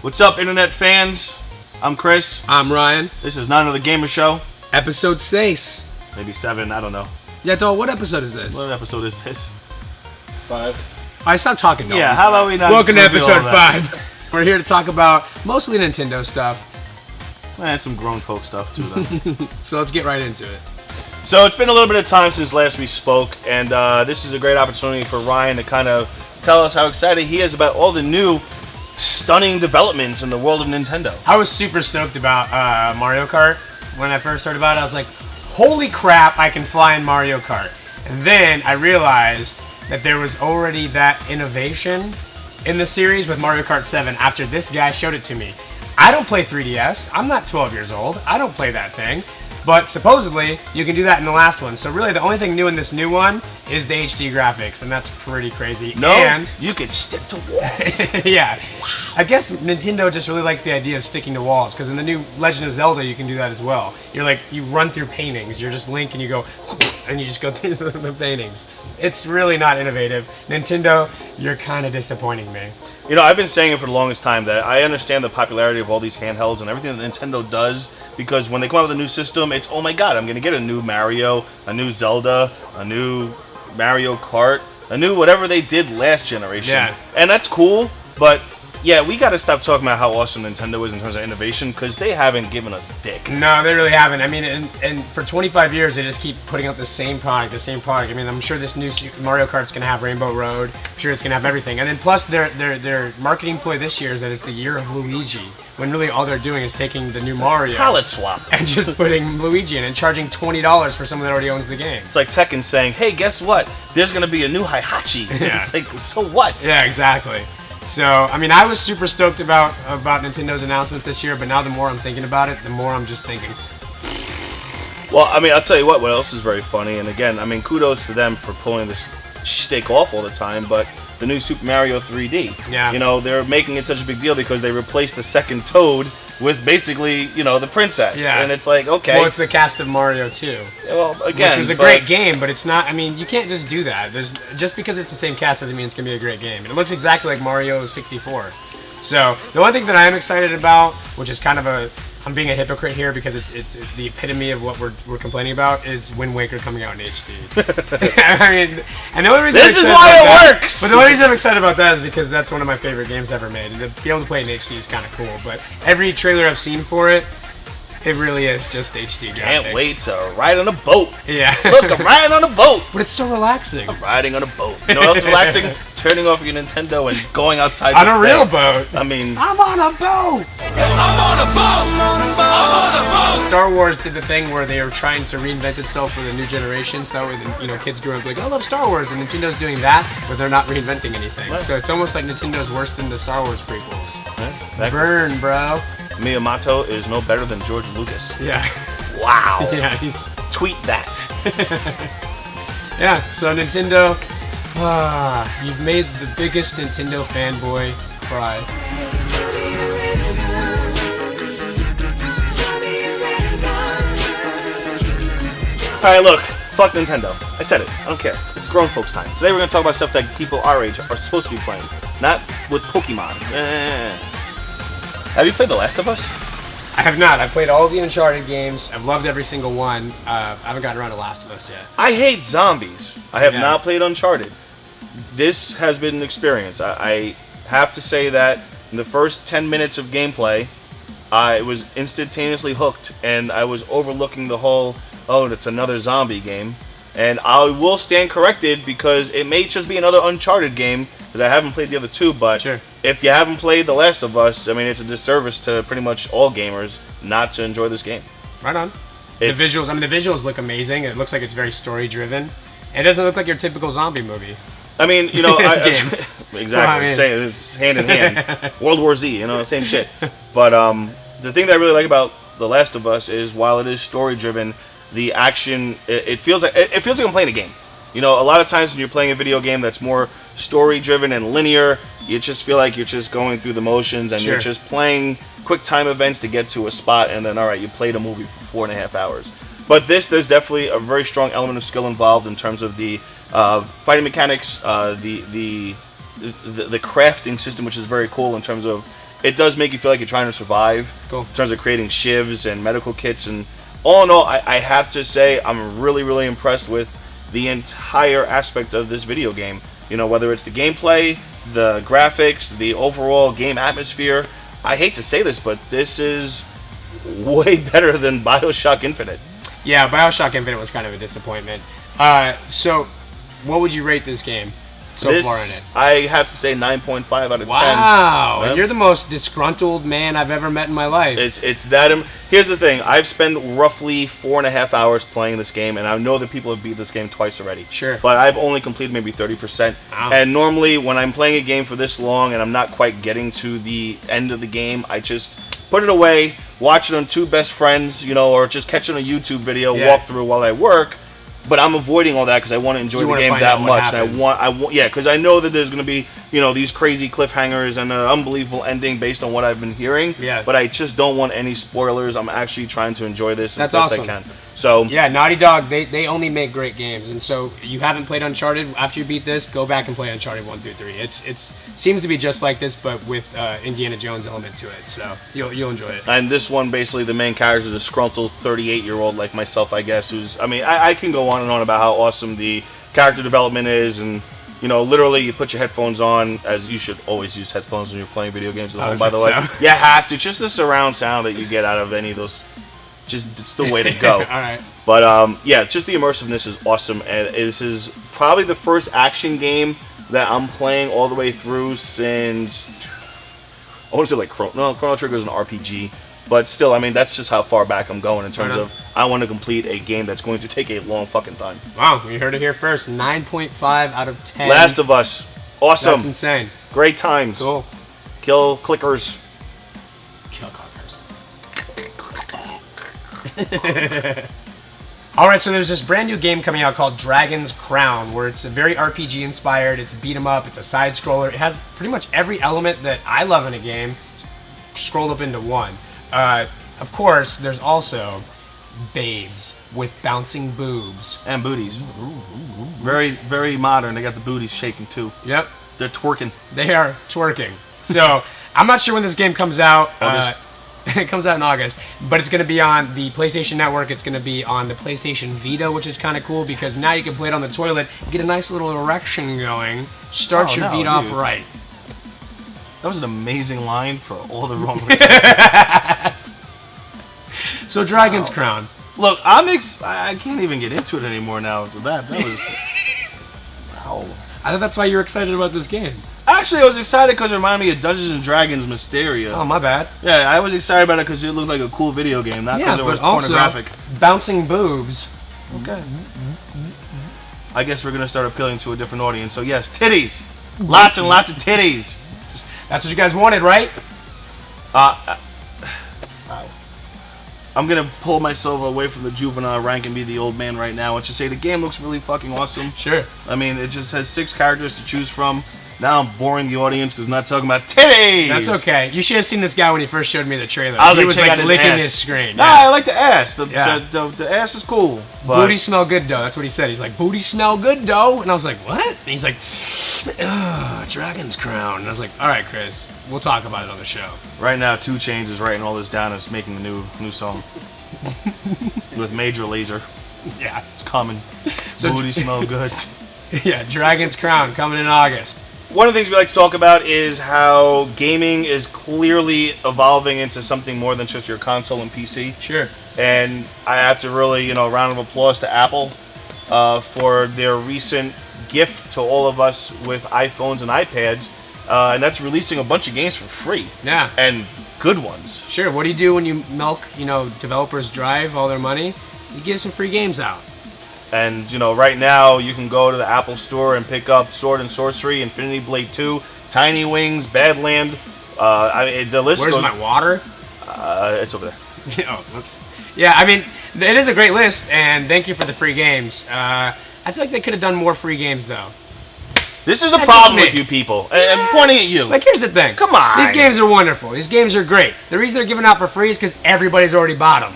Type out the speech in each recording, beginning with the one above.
What's up, internet fans? I'm Chris. I'm Ryan. This is Not Another Gamer Show. Episode 6. Maybe 7, I don't know. Yeah, dog, what episode is this? What episode is this? 5. Alright, stop talking, dog. Yeah, how about we not... Welcome to episode all that? 5. We're here to talk about mostly Nintendo stuff. And some grown folk stuff, too, though. So let's get right into it. So it's been a little bit of time since last we spoke, and this is a great opportunity for Ryan to kind of tell us how excited he is about all the new stunning developments in the world of Nintendo. I was super stoked about Mario Kart. When I first heard about it, I was like, holy crap, I can fly in Mario Kart. And then I realized that there was already that innovation in the series with Mario Kart 7 after this guy showed it to me. I don't play 3DS. I'm not 12 years old. I don't play that thing. But supposedly, you can do that in the last one. So really, the only thing new in this new one is the HD graphics, and that's pretty crazy. No, and you could stick to walls. yeah. I guess Nintendo just really likes the idea of sticking to walls, because in the new Legend of Zelda, you can do that as well. You're like, you run through paintings. You're just Link, and you go, and you just go through the paintings. It's really not innovative. Nintendo, you're kind of disappointing me. You know, I've been saying it for the longest time that I understand the popularity of all these handhelds and everything that Nintendo does, because when they come out with a new system, it's, oh my god, I'm going to get a new Mario, a new Zelda, a new Mario Kart, a new whatever they did last generation. Yeah. And that's cool, but yeah, we got to stop talking about how awesome Nintendo is in terms of innovation, because they haven't given us dick. No, they really haven't. I mean, and for 25 years, they just keep putting out the same product. I mean, I'm sure this new Mario Kart's going to have Rainbow Road. I'm sure it's going to have everything. And then plus, their marketing ploy this year is that it's the year of Luigi, when really all they're doing is taking the new Mario Palette swap. and just putting Luigi in and charging $20 for someone that already owns the game. It's like Tekken saying, hey, guess what? There's going to be a new Heihachi. Yeah. It's like, so what? Yeah, exactly. So, I mean, I was super stoked about Nintendo's announcements this year, but now the more I'm thinking about it, the more I'm just thinking. Well, I mean, I'll tell you what else is very funny, and again, I mean, kudos to them for pulling this shtick off all the time, but the new Super Mario 3D. Yeah. You know, they're making it such a big deal because they replaced the second Toad with basically, you know, the princess. Yeah. And it's like, okay. Well, it's the cast of Mario 2. Well, again. Which was a great game, but it's not, I mean, you can't just do that. Just because it's the same cast doesn't mean it's going to be a great game. And it looks exactly like Mario 64. So, the one thing that I am excited about, which is kind of I'm being a hypocrite here because it's the epitome of what we're complaining about, is Wind Waker coming out in HD. I mean, and the only reason this is why it works! But the only reason I'm excited about that is because that's one of my favorite games ever made. And to be able to play it in HD is kind of cool. But every trailer I've seen for it, it really is just HD graphics. Can't wait to ride on a boat. Yeah. Look, I'm riding on a boat. But it's so relaxing. I'm riding on a boat. You know what else is relaxing? Turning off your Nintendo and going outside On the a real thing. boat. I mean, I'm on a boat. I'm on a boat! I'm on a boat! Star Wars did the thing where they were trying to reinvent itself for the new generation, so that way the kids grew up like, I love Star Wars, and Nintendo's doing that, but they're not reinventing anything. Right. So it's almost like Nintendo's worse than the Star Wars prequels. yeah, Burn, bro. Miyamoto is no better than George Lucas. Yeah. Wow. Yeah, Tweet that. yeah, so Nintendo, you've made the biggest Nintendo fanboy cry. Alright, look. Fuck Nintendo. I said it. I don't care. It's grown folks' time. Today we're going to talk about stuff that people our age are supposed to be playing. Not with Pokemon. Have you played The Last of Us? I have not. I've played all of the Uncharted games. I've loved every single one. I haven't gotten around to Last of Us yet. I hate zombies. I have Yeah. not played Uncharted. This has been an experience. I have to say that in the first 10 minutes of gameplay, I was instantaneously hooked, and I was overlooking the whole, oh, it's another zombie game. And I will stand corrected because it may just be another Uncharted game, because I haven't played the other two, but Sure. if you haven't played The Last of Us, I mean, it's a disservice to pretty much all gamers not to enjoy this game. Right on. It's- The visuals look amazing. It looks like it's very story-driven. It doesn't look like your typical zombie movie. I mean, you know, Game. exactly. Well, I mean- It's hand in hand. World War Z, you know, same shit. But the thing that I really like about The Last of Us is while it is story-driven, the action it feels like I'm playing a game. You know, a lot of times when you're playing a video game that's more story-driven and linear, you just feel like you're just going through the motions and Sure. you're just playing quick time events to get to a spot, and then all right, you played a movie for 4.5 hours. But there's definitely a very strong element of skill involved in terms of the Fighting mechanics, the crafting system, which is very cool in terms of it does make you feel like you're trying to survive. Cool. In terms of creating shivs and medical kits, and all in all, I have to say I'm really, really impressed with the entire aspect of this video game. You know, whether it's the gameplay, the graphics, the overall game atmosphere. I hate to say this, but this is way better than BioShock Infinite. Yeah, BioShock Infinite was kind of a disappointment. So, what would you rate this game so far in it? I have to say 9.5 out of 10. Wow, Yep. and you're the most disgruntled man I've ever met in my life. It's that. Here's the thing. I've spent roughly 4.5 hours playing this game, and I know that people have beat this game twice already. Sure. But I've only completed maybe 30%. Wow. And normally, when I'm playing a game for this long and I'm not quite getting to the end of the game, I just put it away, watch it on two best friends, you know, or just catch it on a YouTube video, walk through while I work. But I'm avoiding all that because I want to enjoy the game that much. And I want, because I know that there's going to be, you know, these crazy cliffhangers and an unbelievable ending based on what I've been hearing. Yeah. But I just don't want any spoilers. I'm actually trying to enjoy this as That's best awesome. I can. So yeah, Naughty Dog, they only make great games, and so you haven't played Uncharted. After you beat this, go back and play Uncharted 1 through 3. It's seems to be just like this, but with Indiana Jones element to it. So you'll enjoy it. And this one, basically, the main character is a disgruntled 38-year-old like myself, I guess. Who's, I mean, I can go on and on about how awesome the character development is, and you know, literally, you put your headphones on, as you should always use headphones when you're playing video games at home. By the way, you have to. Just the surround sound that you get out of any of those. Just it's the way to go. All right. But yeah, just the immersiveness is awesome, and this is probably the first action game that I'm playing all the way through since I want to say like Chrono Trigger is an RPG, but still, I mean that's just how far back I'm going in terms of I want to complete a game that's going to take a long fucking time. Wow, you heard it here first. 9.5 out of 10. Last of Us, awesome. That's insane. Great times. Cool. Kill clickers. Kill clickers. Alright, so there's this brand new game coming out called Dragon's Crown, where it's a very RPG inspired, it's a beat 'em up, it's a side scroller, it has pretty much every element that I love in a game scrolled up into one. Of course, there's also babes with bouncing boobs. And booties. Very, very modern. They got the booties shaking too. Yep. They're twerking. They are twerking. So, I'm not sure when this game comes out. It comes out in August, but it's going to be on the PlayStation Network. It's going to be on the PlayStation Vita, which is kind of cool because now you can play it on the toilet, get a nice little erection going, start your beat off right. That was an amazing line for all the wrong reasons. So, Dragon's Crown. Look, I can't even get into it anymore now. So that was... Wow. I thought that's why you're excited about this game. Actually, I was excited because it reminded me of Dungeons and Dragons Mysteria. Oh, my bad. Yeah, I was excited about it because it looked like a cool video game, not because it was pornographic. Bouncing boobs. Okay. I guess we're going to start appealing to a different audience. So, yes, titties. Lots and lots of titties. That's what you guys wanted, right? I'm going to pull myself away from the juvenile rank and be the old man right now and just say the game looks really fucking awesome. Sure. I mean, it just has 6 characters to choose from. Now I'm boring the audience because I'm not talking about titties. That's okay. You should have seen this guy when he first showed me the trailer. He was like licking ass. his screen. Nah, I like the ass. The ass was cool. But Booty smell good dough. That's what he said. He's like, booty smell good dough. And I was like, what? And he's like, Dragon's Crown. And I was like, all right, Chris, we'll talk about it on the show. Right now, 2 Chainz is writing all this down and is making a new song with Major Lazer. Yeah. It's coming. So- Booty smell good. Yeah, Dragon's Crown coming in August. One of the things we like to talk about is how gaming is clearly evolving into something more than just your console and PC. Sure. And I have to really, round of applause to Apple for their recent gift to all of us with iPhones and iPads, and that's releasing a bunch of games for free. Yeah. And good ones. Sure. What do you do when you milk, developers drive all their money? You give some free games out. And, right now you can go to the Apple Store and pick up Sword and Sorcery, Infinity Blade 2, Tiny Wings, Badland. The list Where's goes... my water? It's over there. Oh, whoops. Yeah, I mean, it is a great list, and thank you for the free games. I feel like they could have done more free games, though. This is the That's problem just me. with you people. I'm pointing at you. Like, here's the thing. Come on. These games are wonderful. These games are great. The reason they're giving out for free is because everybody's already bought them.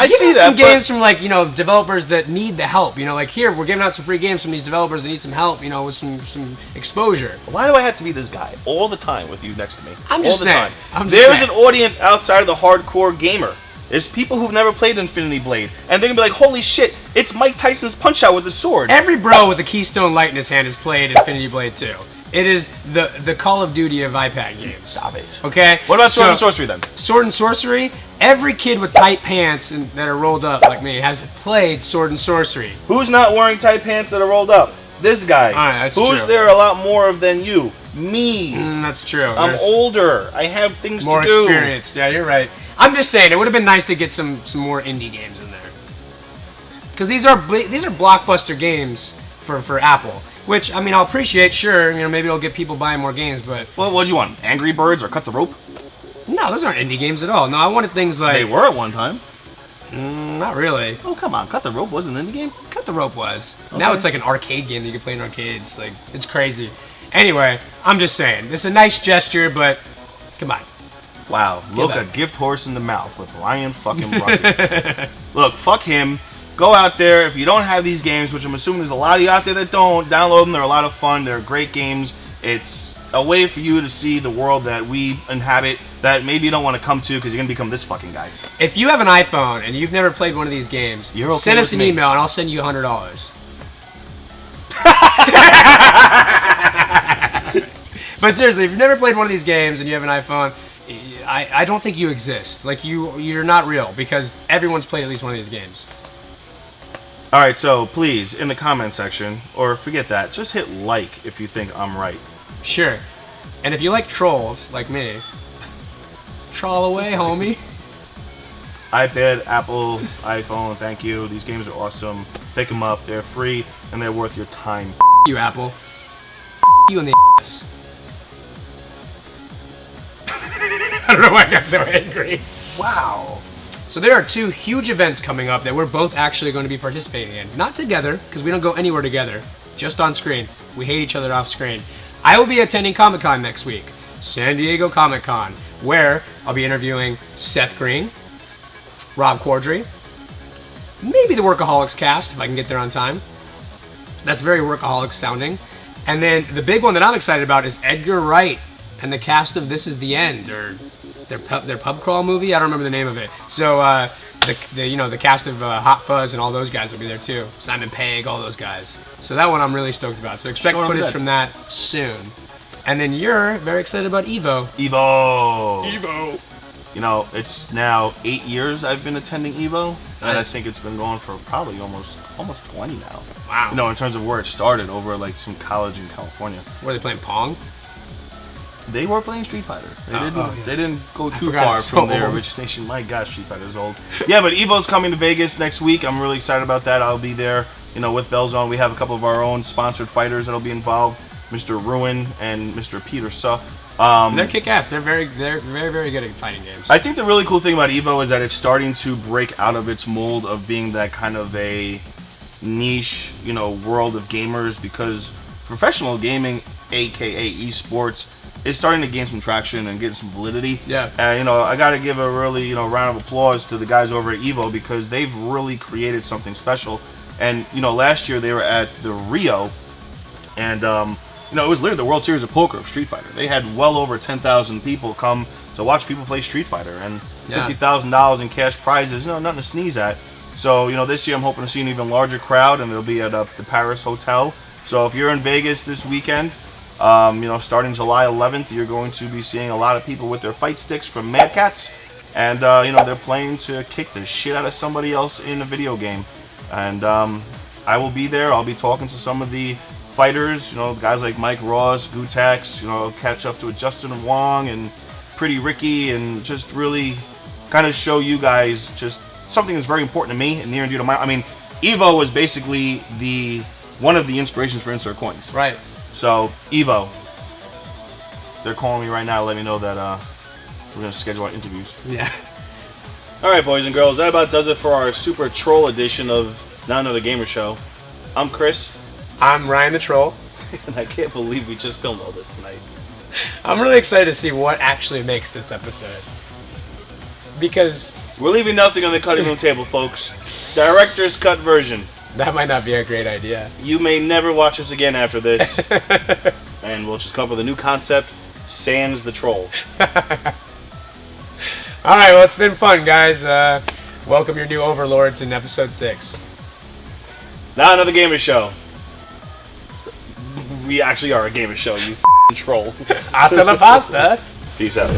I Give see out that, some but- games from like developers that need the help. Like here we're giving out some free games from these developers that need some help. With some exposure. Why do I have to be this guy all the time with you next to me? I'm just all the saying. time. There's an audience outside of the hardcore gamer. There's people who've never played Infinity Blade, and they're gonna be like, "Holy shit! It's Mike Tyson's Punch Out with a sword." Every bro with a Keystone Light in his hand has played Infinity Blade 2. It is the Call of Duty of iPad games. Stop it. Okay. What about Sword and Sorcery then? Sword and Sorcery. Every kid with tight pants that are rolled up like me has played Sword and Sorcery. Who's not wearing tight pants that are rolled up? This guy. All right, that's Who's true. there a lot more of than you? Me. That's true. I'm There's older. I have things more to do. experienced. Yeah, you're right. I'm just saying it would have been nice to get some more indie games in there. Because these are blockbuster games for Apple. Which, I mean, I'll appreciate, sure. Maybe it'll get people buying more games, but... Well, what do you want? Angry Birds or Cut the Rope? No, those aren't indie games at all. No, I wanted things like... They were at one time. Not really. Oh, come on. Cut the Rope wasn't an indie game? Cut the Rope was. Okay. Now it's like an arcade game that you can play in arcades. Like, it's crazy. Anyway, I'm just saying. This is a nice gesture, but... Come on. Wow. Look, a up. gift horse in the mouth with Ryan fucking Rugged. Look, fuck him. Go out there. If you don't have these games, which I'm assuming there's a lot of you out there that don't, download them. They're a lot of fun. They're great games. It's a way for you to see the world that we inhabit that maybe you don't want to come to because you're going to become this fucking guy. If you have an iPhone and you've never played one of these games, You're okay send us with an me. email and I'll send you $100. But seriously, if you've never played one of these games and you have an iPhone, I don't think you exist. Like, you're not real because everyone's played at least one of these games. All right, so please, in the comment section, or forget that, just hit like if you think I'm right. Sure. And if you like trolls, like me, troll away, homie. iPad, Apple, iPhone, thank you. These games are awesome. Pick them up. They're free, and they're worth your time. You, Apple. You in the ass. I don't know why I got so angry. Wow. So there are two huge events coming up that we're both actually going to be participating in. Not together, because we don't go anywhere together. Just on screen. We hate each other off screen. I will be attending Comic-Con next week. San Diego Comic-Con, where I'll be interviewing Seth Green, Rob Corddry, maybe the Workaholics cast, if I can get there on time. That's very Workaholics sounding. And then the big one that I'm excited about is Edgar Wright and the cast of This Is the End, or their pub crawl movie. I don't remember the name of it. So the cast of Hot Fuzz and all those guys will be there too. Simon Pegg, all those guys. So that one I'm really stoked about. So expect Sure, I'm footage good. from that soon. And then you're very excited about Evo. Evo. You know, it's now 8 years I've been attending Evo, and I Nice. think it's been going for probably almost 20 now. Wow. You know, in terms of where it started, over like some college in California. Were they playing Pong? They were playing Street Fighter. They Oh, didn't. oh, yeah. They didn't go too forgot far it's so from their old. origination. My gosh, Street Fighter is old. Yeah, but Evo's coming to Vegas next week. I'm really excited about that. I'll be there. You know, with Bellzone, we have a couple of our own sponsored fighters that'll be involved. Mr. Ruin and Mr. Peter Suh. They're kick-ass. They're very, very good at fighting games. I think the really cool thing about Evo is that it's starting to break out of its mold of being that kind of a niche, you know, world of gamers, because professional gaming, aka esports, is starting to gain some traction and get some validity. Yeah. And you know, I got to give a really, you know, round of applause to the guys over at Evo, because they've really created something special. And you know, last year they were at the Rio, and you know, it was literally the World Series of Poker of Street Fighter. They had well over 10,000 people come to watch people play Street Fighter, and Yeah. $50,000 in cash prizes, you know, nothing to sneeze at. So, you know, this year I'm hoping to see an even larger crowd, and it'll be at the Paris Hotel. So if you're in Vegas this weekend, you know, starting July 11th, you're going to be seeing a lot of people with their fight sticks from Mad Cats, and you know, they're playing to kick the shit out of somebody else in a video game. And I will be there. I'll be talking to some of the fighters, you know, guys like Mike Ross, Gutax, you know, catch up to Justin Wong and Pretty Ricky, and just really kind of show you guys just something that's very important to me and near and dear to my. I mean, Evo was basically one of the inspirations for Insert Coins. Right. So Evo, they're calling me right now, to let me know that we're gonna schedule our interviews. Yeah. All right, boys and girls, that about does it for our super troll edition of Not Another Gamer Show. I'm Chris, I'm Ryan the Troll. and I can't believe we just filmed all this tonight. I'm really excited to see what actually makes this episode. Because We're leaving nothing on the cutting room table, folks. Director's cut version. That might not be a great idea. You may never watch us again after this. And we'll just come up with a new concept. Sans the Troll. Alright, well, it's been fun, guys. Welcome your new overlords in episode 6. Not another gamer show. We actually are a gamer show, you f***ing troll. Hasta la pasta. Peace out.